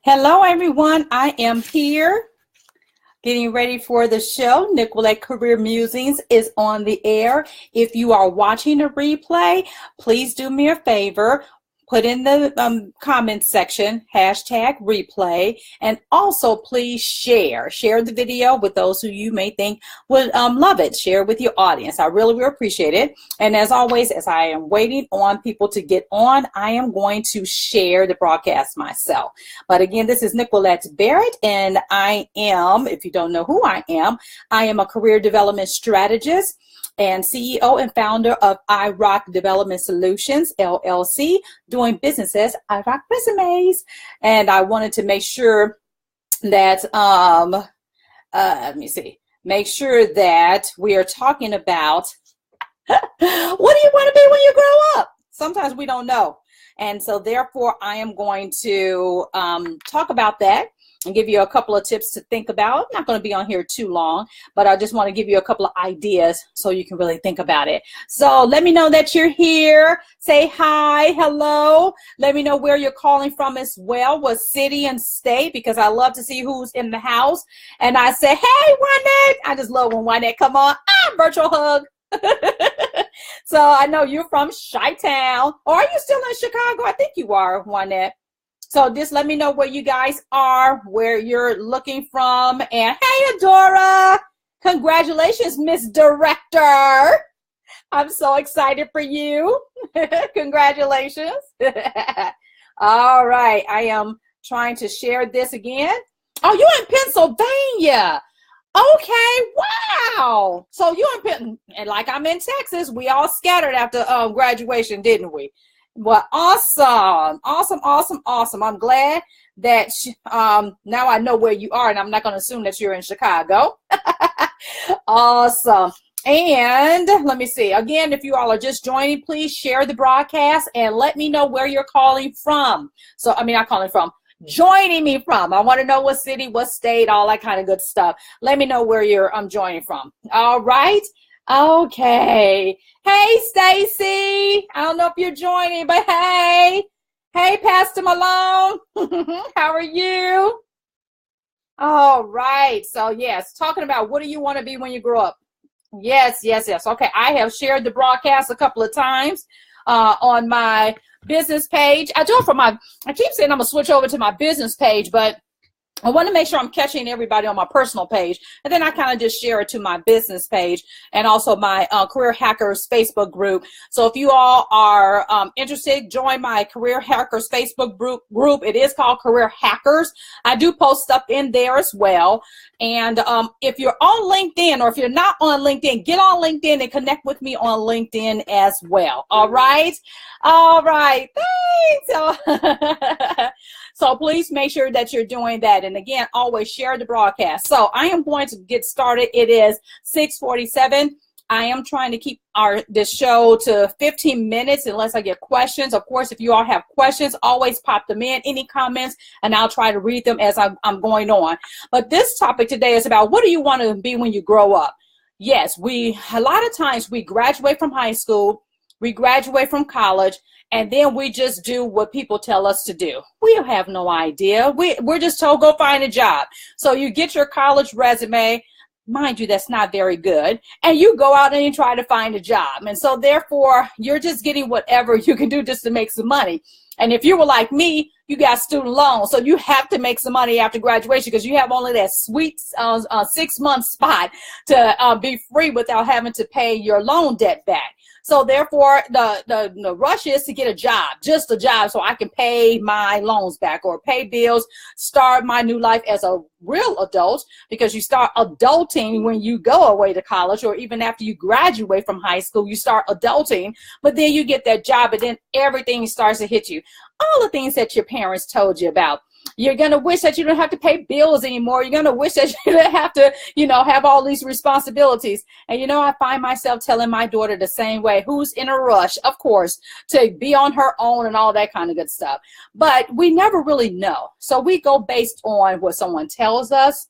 Hello, everyone. I am here getting ready for the show. Nicolette Career Musings is on the air. If you are watching a replay, please do me a favor. Put in the comments section, #replay, and also please share the video with those who you may think would love it. Share with your audience. I really will appreciate it. And as always, as I am waiting on people to get on, I am going to share the broadcast myself. But again, this is Nicolette Barrett, and I am, if you don't know who I am a career development strategist and CEO and founder of iRock Development Solutions, LLC, doing business as iRock Resumes. And I wanted to make sure that, make sure that we are talking about what do you want to be when you grow up? Sometimes we don't know. And so therefore, I am going to talk about that and give you a couple of tips to think about. I'm not going to be on here too long, but I just want to give you a couple of ideas so you can really think about it. So let me know that you're here. Say hi, hello. Let me know where you're calling from as well, what city and state, because I love to see who's in the house. And I say, hey, Wynette. I just love when Wynette come on. Virtual hug. So I know you're from Chi-Town. Or are you still in Chicago? I think you are, Wynette. So just let me know where you guys are, where you're looking from. And hey, Adora, congratulations, Miss Director. I'm so excited for you. Congratulations. All right, I am trying to share this again. Oh, you're in Pennsylvania. Okay, wow. So you're in Pennsylvania, and like I'm in Texas, we all scattered after graduation, didn't we? Well, awesome. I'm glad that now I know where you are, and I'm not going to assume that you're in Chicago. Awesome. And let me see. Again, if you all are just joining, please share the broadcast and let me know where you're calling from. So, not calling from, joining me from. I want to know what city, what state, all that kind of good stuff. Let me know where you're joining from. All right. Okay. Hey, Stacy. I don't know if you're joining, but hey. Hey, Pastor Malone. How are you? All right. So, yes, talking about what do you want to be when you grow up? Yes. Okay, I have shared the broadcast a couple of times on my business page. I keep saying I'm going to switch over to my business page, but I want to make sure I'm catching everybody on my personal page, and then I kind of just share it to my business page and also my Career Hackers Facebook group. So if you all are interested, join my Career Hackers Facebook group. It is called Career Hackers. I do post stuff in there as well. And if you're on LinkedIn, or if you're not on LinkedIn, get on LinkedIn and connect with me on LinkedIn as well. All right. Thanks. So please make sure that you're doing that. And again, always share the broadcast. So I am going to get started. It is 6:47. I am trying to keep this show to 15 minutes unless I get questions. Of course, if you all have questions, always pop them in, any comments, and I'll try to read them as I'm going on. But this topic today is about what do you want to be when you grow up? Yes, a lot of times we graduate from high school, we graduate from college, and then we just do what people tell us to do. We have no idea. We're just told, go find a job. So you get your college resume. Mind you, that's not very good. And you go out and you try to find a job. And so therefore, you're just getting whatever you can do just to make some money. And if you were like me, you got student loans. So you have to make some money after graduation because you have only that sweet 6-month spot to be free without having to pay your loan debt back. So therefore, the rush is to get a job, just a job, so I can pay my loans back or pay bills, start my new life as a real adult, because you start adulting when you go away to college, or even after you graduate from high school, you start adulting, but then you get that job and then everything starts to hit you. All the things that your parents told you about. You're going to wish that you don't have to pay bills anymore. You're going to wish that you don't have to, have all these responsibilities. And, I find myself telling my daughter the same way, who's in a rush, of course, to be on her own and all that kind of good stuff. But we never really know. So we go based on what someone tells us.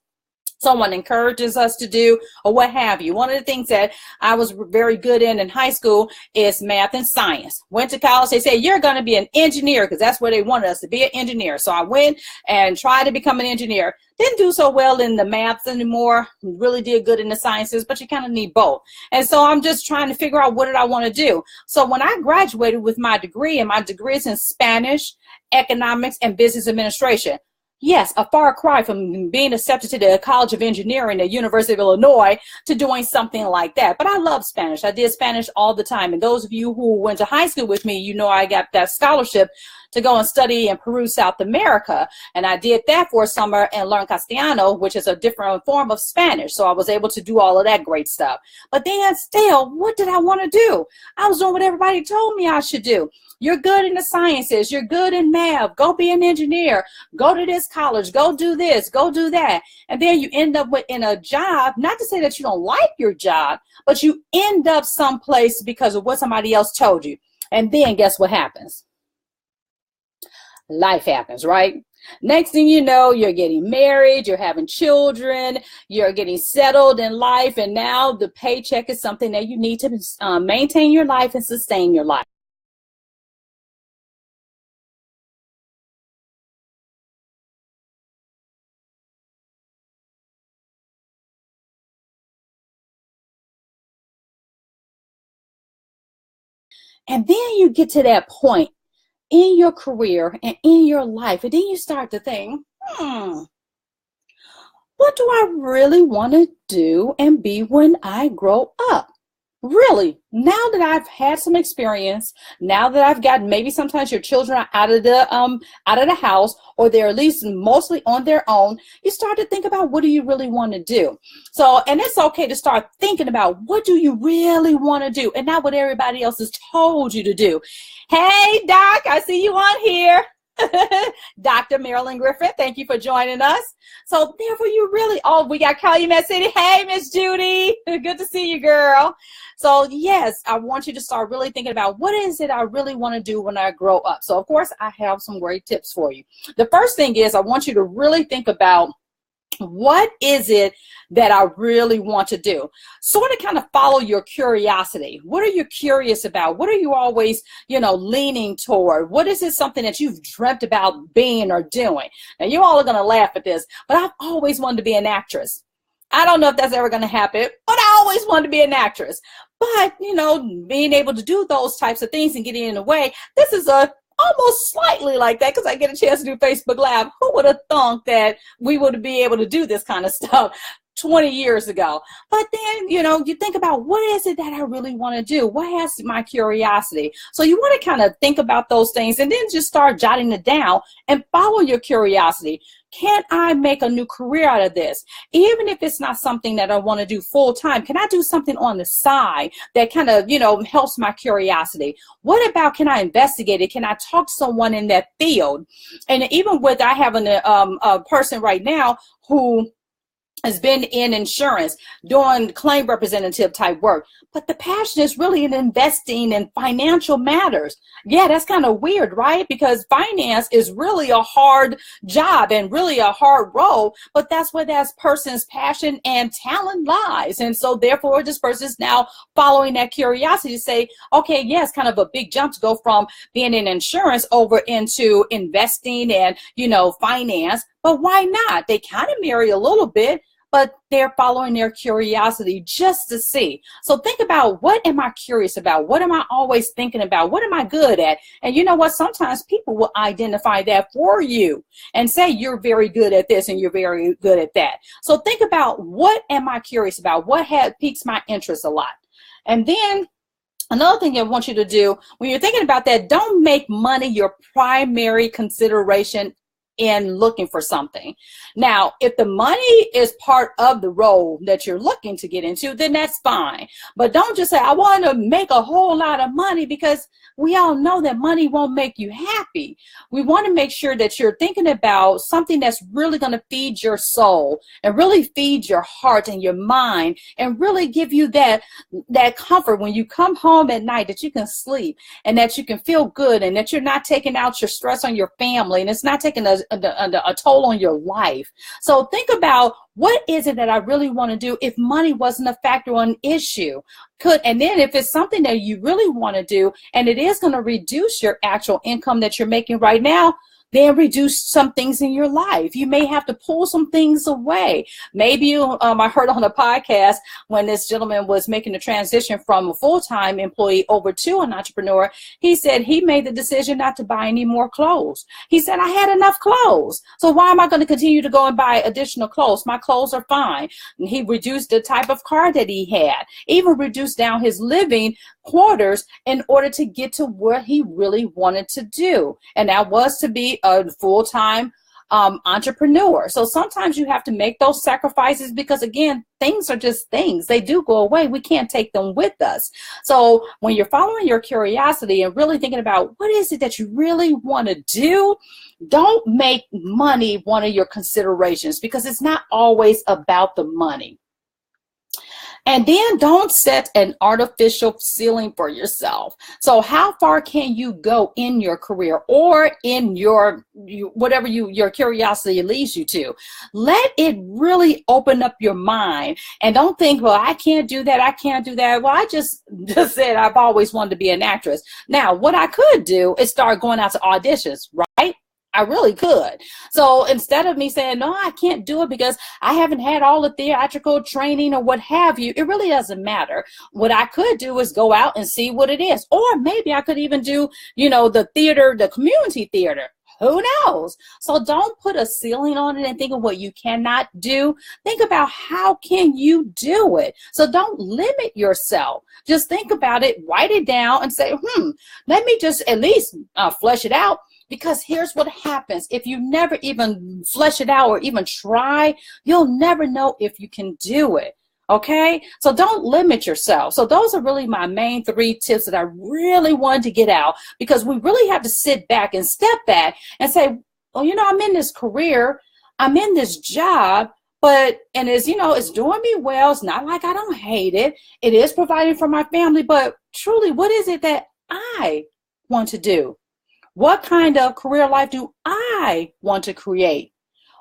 someone encourages us to do, or what have you. One of the things that I was very good in high school is math and science. Went to college, they said, you're going to be an engineer, because that's where they wanted us to be, an engineer. So I went and tried to become an engineer. Didn't do so well in the maths anymore. Really did good in the sciences, but you kind of need both. And so I'm just trying to figure out, what did I want to do? So when I graduated with my degree, and my degree is in Spanish, economics, and business administration. Yes, a far cry from being accepted to the College of Engineering at University of Illinois to doing something like that. But I love Spanish. I did Spanish all the time. And those of you who went to high school with me, you know I got that scholarship to go and study in Peru, South America. And I did that for a summer and learned Castellano, which is a different form of Spanish. So I was able to do all of that great stuff. But then still, what did I want to do? I was doing what everybody told me I should do. You're good in the sciences. You're good in math. Go be an engineer. Go to this college. Go do this. Go do that. And then you end up in a job, not to say that you don't like your job, but you end up someplace because of what somebody else told you. And then guess what happens? Life happens, right? Next thing you know, you're getting married, you're having children, you're getting settled in life, and now the paycheck is something that you need to maintain your life and sustain your life. And then you get to that point in your career and in your life, and then you start to think, what do I really want to do and be when I grow up? Really, now that I've had some experience, now that I've gotten, maybe sometimes your children are out of the house, or they're at least mostly on their own, you start to think about, what do you really want to do? So, and it's okay to start thinking about, what do you really want to do, and not what everybody else has told you to do. Hey, Doc, I see you on here. Dr. Marilyn Griffin, thank you for joining us. So therefore, you really, we got Calumet City. Hey, Miss Judy, good to see you, girl. So yes, I want you to start really thinking about, what is it I really want to do when I grow up? So of course, I have some great tips for you. The first thing is, I want you to really think about, what is it that I really want to do? Sort of kind of follow your curiosity. What are you curious about? What are you always, leaning toward? What is it, something that you've dreamt about being or doing? Now, you all are going to laugh at this, but I've always wanted to be an actress. I don't know if that's ever going to happen, but I always wanted to be an actress. But, being able to do those types of things and getting in the way, this is almost slightly like that, because I get a chance to do Facebook Live. Who would have thought that we would be able to do this kind of stuff 20 years ago? But then, you think about, what is it that I really want to do? What has my curiosity? So you want to kind of think about those things, and then just start jotting it down and follow your curiosity. Can I make a new career out of this? Even if it's not something that I want to do full time, can I do something on the side that kind of, helps my curiosity? What about, can I investigate it? Can I talk to someone in that field? And even with, I have a person right now who has been in insurance, doing claim representative type work. But the passion is really in investing in financial matters. Yeah, that's kind of weird, right? Because finance is really a hard job and really a hard role, but that's where that person's passion and talent lies. And so therefore, this person is now following that curiosity to say, okay, yes, kind of a big jump to go from being in insurance over into investing and, finance. But why not? They kind of marry a little bit, but they're following their curiosity just to see. So think about, what am I curious about? What am I always thinking about? What am I good at? And you know what? Sometimes people will identify that for you and say, you're very good at this and you're very good at that. So think about, what am I curious about? What piques my interest a lot? And then another thing I want you to do when you're thinking about that, don't make money your primary consideration in looking for something. Now, if the money is part of the role that you're looking to get into, then that's fine. But don't just say, I want to make a whole lot of money, because we all know that money won't make you happy. We want to make sure that you're thinking about something that's really going to feed your soul and really feed your heart and your mind, and really give you that comfort when you come home at night, that you can sleep and that you can feel good, and that you're not taking out your stress on your family, and it's not taking a toll on your life. So think about, what is it that I really want to do if money wasn't a factor or an issue? And then if it's something that you really want to do and it is going to reduce your actual income that you're making right now, then reduce some things in your life. You may have to pull some things away. Maybe I heard on a podcast when this gentleman was making the transition from a full-time employee over to an entrepreneur. He said he made the decision not to buy any more clothes. He said, I had enough clothes. So why am I going to continue to go and buy additional clothes? My clothes are fine. And he reduced the type of car that he had, even reduced down his living quarters in order to get to what he really wanted to do. And that was to be a full-time entrepreneur. So sometimes you have to make those sacrifices because, again, things are just things. They do go away. We can't take them with us. So when you're following your curiosity and really thinking about what is it that you really want to do, don't make money one of your considerations, because it's not always about the money. And then don't set an artificial ceiling for yourself. So how far can you go in your career or in your whatever your curiosity leads you to? Let it really open up your mind, and don't think, well, I can't do that. I can't do that. Well, I just said I've always wanted to be an actress. Now, what I could do is start going out to auditions, right? I really could. So instead of me saying, no, I can't do it because I haven't had all the theatrical training or what have you, it really doesn't matter. What I could do is go out and see what it is. Or maybe I could even do, the theater, the community theater. Who knows? So don't put a ceiling on it and think of what you cannot do. Think about how can you do it. So don't limit yourself. Just think about it, write it down and say, let me just at least flesh it out. Because here's what happens. If you never even flesh it out or even try, you'll never know if you can do it. Okay? So don't limit yourself. So those are really my main 3 tips that I really wanted to get out, because we really have to sit back and step back and say, well, I'm in this career, I'm in this job, and it's doing me well. It's not like I don't hate it. It is providing for my family, but truly, what is it that I want to do? What kind of career life do I want to create?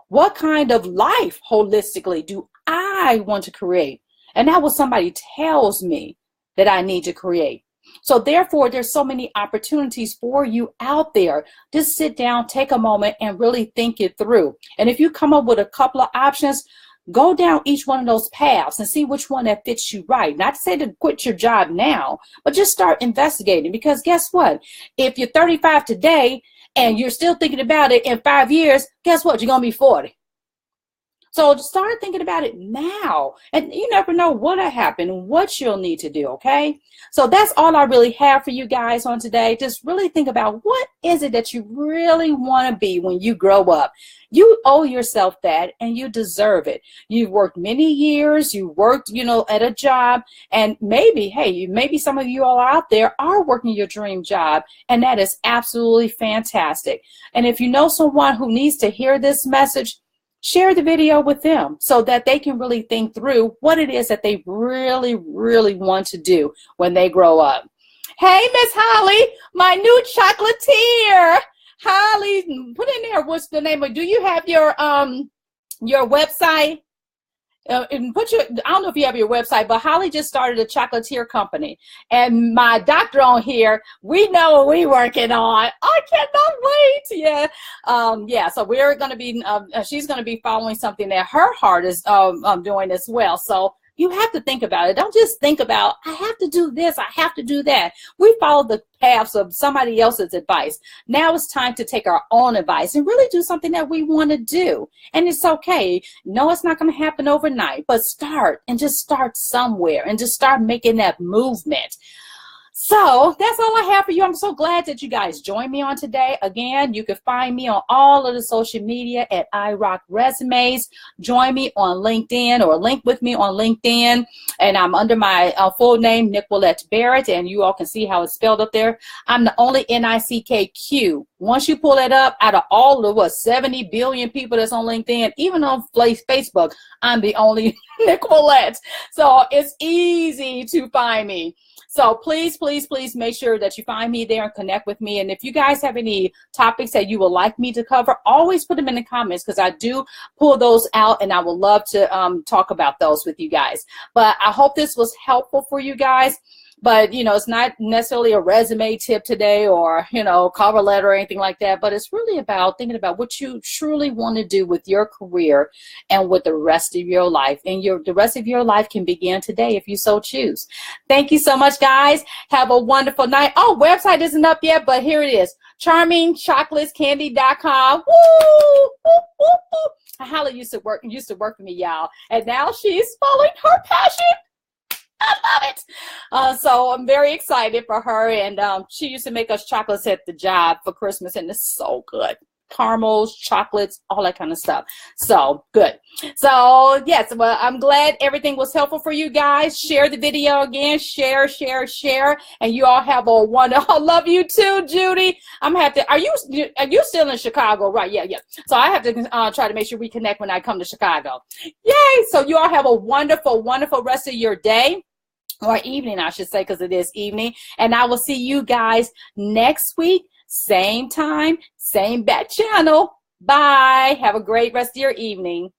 What kind of life holistically do I want to create? And that's what somebody tells me that I need to create. So therefore, there's so many opportunities for you out there. Just sit down, take a moment, and really think it through. And if you come up with a couple of options, go down each one of those paths and see which one that fits you right. Not to say to quit your job now, but just start investigating. Because guess what? If you're 35 today and you're still thinking about it in 5 years, guess what? You're going to be 40. So start thinking about it now. And you never know what'll happen and what you'll need to do, okay? So that's all I really have for you guys on today. Just really think about, what is it that you really want to be when you grow up? You owe yourself that, and you deserve it. You've worked many years, you worked, at a job, and maybe some of you all out there are working your dream job, and that is absolutely fantastic. And if you know someone who needs to hear this message, share the video with them so that they can really think through what it is that they really, really want to do when they grow up. Hey, Miss Holly, my new chocolatier. Holly, put in there, what's the name of, do you have your website? And I don't know if you have your website, but Holly just started a chocolatier company. And my doctor on here, we know what we're working on. I cannot wait. Yeah. So we're going to be, she's going to be following something that her heart is doing as well. So you have to think about it. Don't just think about, I have to do this, I have to do that. We follow the paths of somebody else's advice. Now it's time to take our own advice and really do something that we want to do. And it's okay. No, it's not going to happen overnight, but start, and just start somewhere and just start making that movement. So that's all I have for you. I'm so glad that you guys joined me on today. Again, you can find me on all of the social media at iRockResumes. Join me on LinkedIn, or link with me on LinkedIn. And I'm under my full name, Nicolette Barrett, and you all can see how it's spelled up there. I'm the only NICKQ. Once you pull it up, out of all the 70 billion people that's on LinkedIn, even on Facebook, I'm the only Nicolette. So it's easy to find me. So please, please, please make sure that you find me there and connect with me. And if you guys have any topics that you would like me to cover, always put them in the comments, because I do pull those out and I would love to talk about those with you guys. But I hope this was helpful for you guys. But, you know, it's not necessarily a resume tip today or, you know, cover letter or anything like that. But it's really about thinking about what you truly want to do with your career and with the rest of your life. And the rest of your life can begin today if you so choose. Thank you so much, guys. Have a wonderful night. Oh, website isn't up yet, but here it is. CharmingChocolatesCandy.com. Woo! Woo, woo, woo. Holly used to work for me, y'all. And now she's following her passion. I love it. So I'm very excited for her. And she used to make us chocolates at the job for Christmas, and it's so good. Caramels, chocolates, all that kind of stuff. So good. So yes, well, I'm glad everything was helpful for you guys. Share the video again. Share. And you all have a wonderful. I love you too, Judy. I'm gonna have to. Are you still in Chicago? Right? Yeah. So I have to try to make sure we connect when I come to Chicago. Yay! So you all have a wonderful, wonderful rest of your day. Or evening, I should say, because it is evening. And I will see you guys next week. Same time, same bat channel. Bye. Have a great rest of your evening.